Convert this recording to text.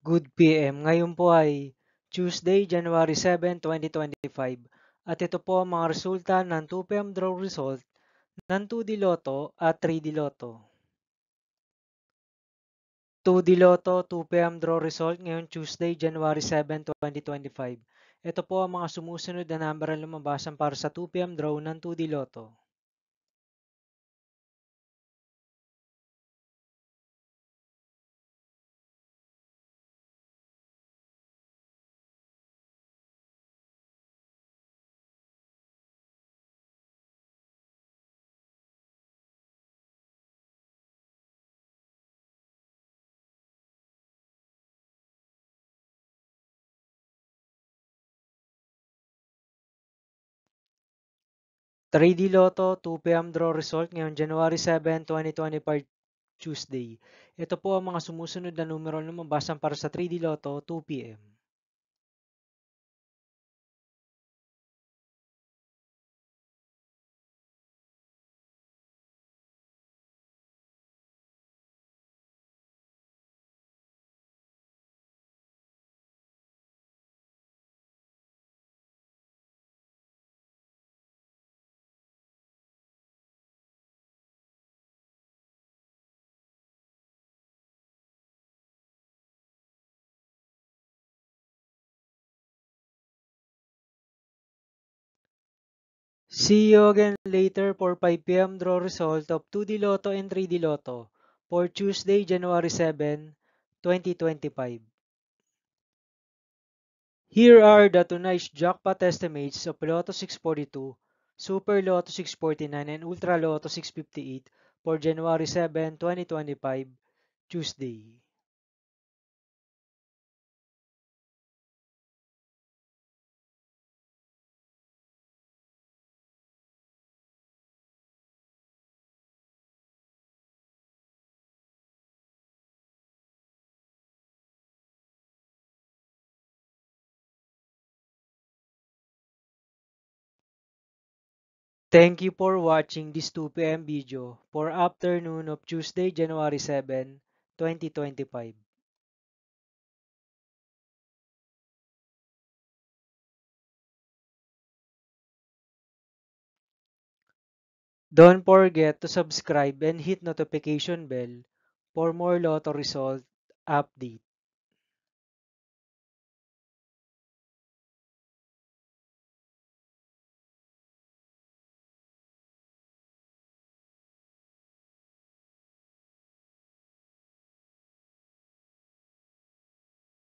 Good PM. Ngayon po ay Tuesday, January 7, 2025. At ito po ang mga resulta ng 2 PM draw result ng 2D Lotto at 3D Lotto. 2D Lotto 2 PM draw result ngayon Tuesday, January 7, 2025. Ito po ang mga sumusunod na number ang lumabasan para sa 2 PM draw ng 2D Lotto. 3D Lotto 2 PM draw result ngayon January 7, 2025 Tuesday. Ito po ang mga sumusunod na numero ang lumabasan para sa 3D Lotto 2 PM. 'See you again later for 5 PM draw result of 2D Lotto and 3D Lotto for Tuesday, January 7, 2025. Here are the tonight's jackpot estimates of Lotto 642, Super Lotto 649, and Ultra Lotto 658 for January 7, 2025, Tuesday. Thank you for watching this 2 PM video for afternoon of Tuesday, January 7, 2025. Don't forget to subscribe and hit notification bell for more Lotto result update.